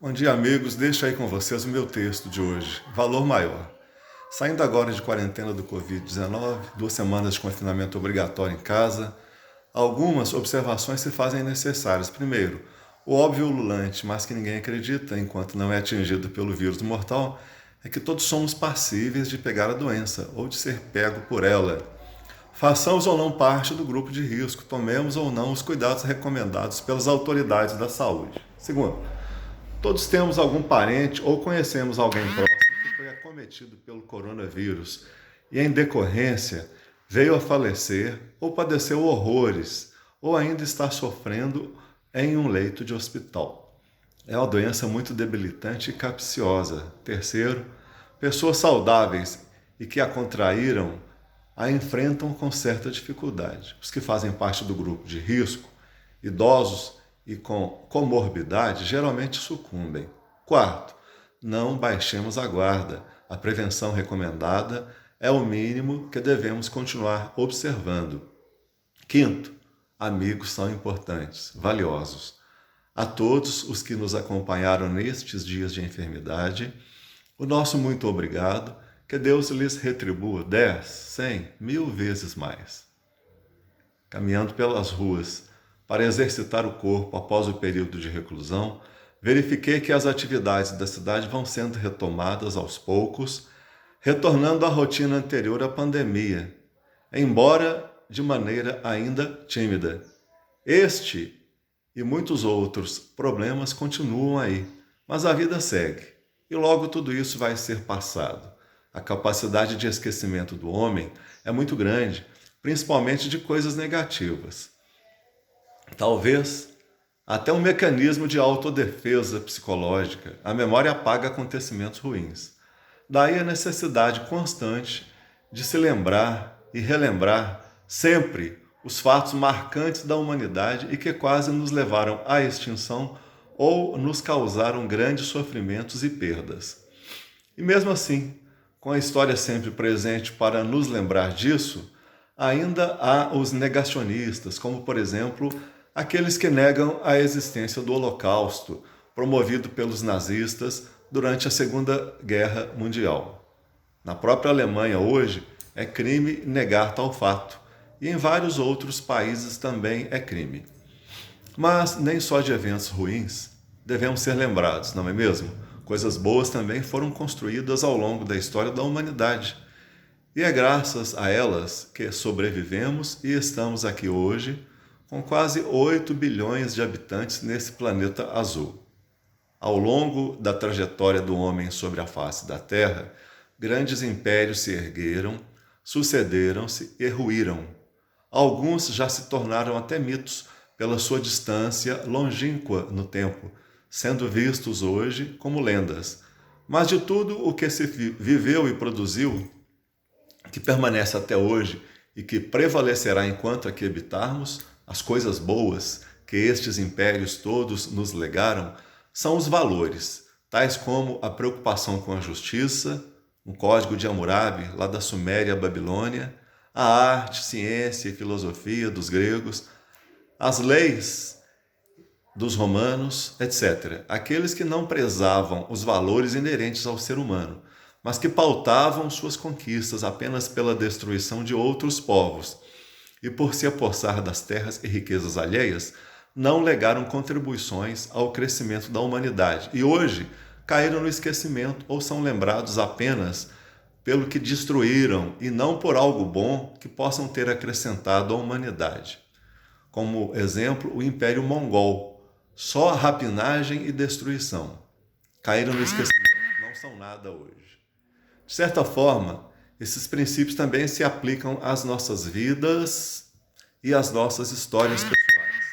Bom dia, amigos. Deixo aí com vocês o meu texto de hoje, Valor Maior. Saindo agora de quarentena do Covid-19, 2 semanas de confinamento obrigatório em casa, algumas observações se fazem necessárias. Primeiro, o óbvio ululante, mas que ninguém acredita enquanto não é atingido pelo vírus mortal, é que todos somos passíveis de pegar a doença ou de ser pego por ela. Façamos ou não parte do grupo de risco, tomemos ou não os cuidados recomendados pelas autoridades da saúde. Segundo, todos temos algum parente ou conhecemos alguém próximo que foi acometido pelo coronavírus e, em decorrência, veio a falecer ou padeceu horrores ou ainda está sofrendo em um leito de hospital. É uma doença muito debilitante e capciosa. Terceiro, pessoas saudáveis e que a contraíram a enfrentam com certa dificuldade. Os que fazem parte do grupo de risco, idosos e com comorbidade, geralmente sucumbem. Quarto, não baixemos a guarda. A prevenção recomendada é o mínimo que devemos continuar observando. Quinto, amigos são importantes, valiosos. A todos os que nos acompanharam nestes dias de enfermidade, o nosso muito obrigado, que Deus lhes retribua 10, 100, 1000 vezes mais. Caminhando pelas ruas para exercitar o corpo após o período de reclusão, verifiquei que as atividades da cidade vão sendo retomadas aos poucos, retornando à rotina anterior à pandemia, embora de maneira ainda tímida. Este e muitos outros problemas continuam aí, mas a vida segue e logo tudo isso vai ser passado. A capacidade de esquecimento do homem é muito grande, principalmente de coisas negativas. Talvez até um mecanismo de autodefesa psicológica. A memória apaga acontecimentos ruins. Daí a necessidade constante de se lembrar e relembrar sempre os fatos marcantes da humanidade e que quase nos levaram à extinção ou nos causaram grandes sofrimentos e perdas. E mesmo assim, com a história sempre presente para nos lembrar disso, ainda há os negacionistas, como por exemplo, aqueles que negam a existência do Holocausto, promovido pelos nazistas durante a Segunda Guerra Mundial. Na própria Alemanha hoje é crime negar tal fato, e em vários outros países também é crime. Mas nem só de eventos ruins devemos ser lembrados, não é mesmo? Coisas boas também foram construídas ao longo da história da humanidade. E é graças a elas que sobrevivemos e estamos aqui hoje, com quase 8 bilhões de habitantes nesse planeta azul. Ao longo da trajetória do homem sobre a face da Terra, grandes impérios se ergueram, sucederam-se e ruíram. Alguns já se tornaram até mitos pela sua distância longínqua no tempo, sendo vistos hoje como lendas. Mas de tudo o que se viveu e produziu, que permanece até hoje e que prevalecerá enquanto aqui habitarmos, as coisas boas que estes impérios todos nos legaram, são os valores, tais como a preocupação com a justiça, um código de Hammurabi, lá da Suméria, Babilônia, a arte, ciência e filosofia dos gregos, as leis dos romanos, etc. Aqueles que não prezavam os valores inerentes ao ser humano, mas que pautavam suas conquistas apenas pela destruição de outros povos e por se apossar das terras e riquezas alheias, não legaram contribuições ao crescimento da humanidade e hoje caíram no esquecimento ou são lembrados apenas pelo que destruíram e não por algo bom que possam ter acrescentado à humanidade. Como exemplo, o Império Mongol. Só rapinagem e destruição. Caíram no esquecimento, não são nada hoje. De certa forma, esses princípios também se aplicam às nossas vidas e às nossas histórias pessoais.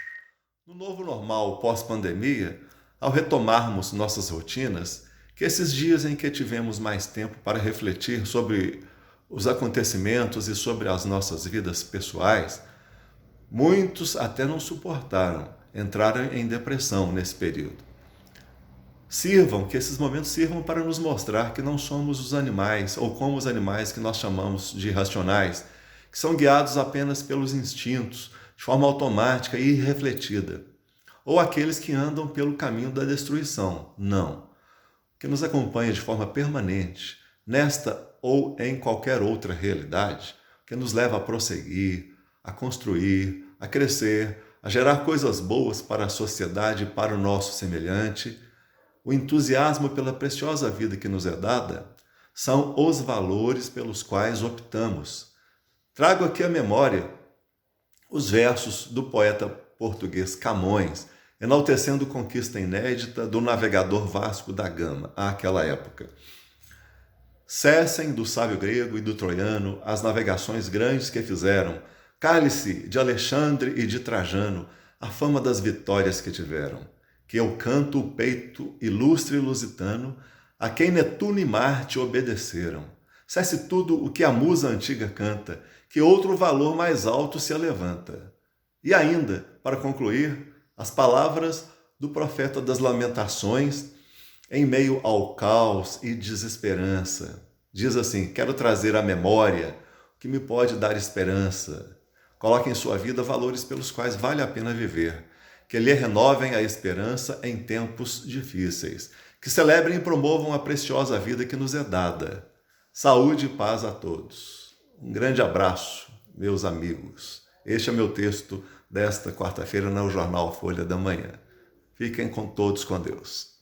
No novo normal pós-pandemia, ao retomarmos nossas rotinas, que esses dias em que tivemos mais tempo para refletir sobre os acontecimentos e sobre as nossas vidas pessoais, muitos até não suportaram, entraram em depressão nesse período. Que esses momentos sirvam para nos mostrar que não somos os animais, ou como os animais que nós chamamos de irracionais, que são guiados apenas pelos instintos, de forma automática e irrefletida. ou aqueles que andam pelo caminho da destruição. Não. Que nos acompanha de forma permanente, nesta ou em qualquer outra realidade, que nos leva a prosseguir, a construir, a crescer, a gerar coisas boas para a sociedade e para o nosso semelhante. O entusiasmo pela preciosa vida que nos é dada são os valores pelos quais optamos. Trago aqui à memória os versos do poeta português Camões, enaltecendo conquista inédita do navegador Vasco da Gama, àquela época. Cessem do sábio grego e do troiano as navegações grandes que fizeram, cale-se de Alexandre e de Trajano a fama das vitórias que tiveram, que eu canto o peito ilustre lusitano, a quem Netuno e Marte obedeceram. Cesse tudo o que a musa antiga canta, que outro valor mais alto se alevanta. E ainda, para concluir, as palavras do profeta das Lamentações, em meio ao caos e desesperança. Diz assim: quero trazer à memória o que me pode dar esperança. Coloque em sua vida valores pelos quais vale a pena viver, que lhe renovem a esperança em tempos difíceis, que celebrem e promovam a preciosa vida que nos é dada. Saúde e paz a todos. Um grande abraço, meus amigos. Este é meu texto desta quarta-feira no Jornal Folha da Manhã. Fiquem com todos com Deus.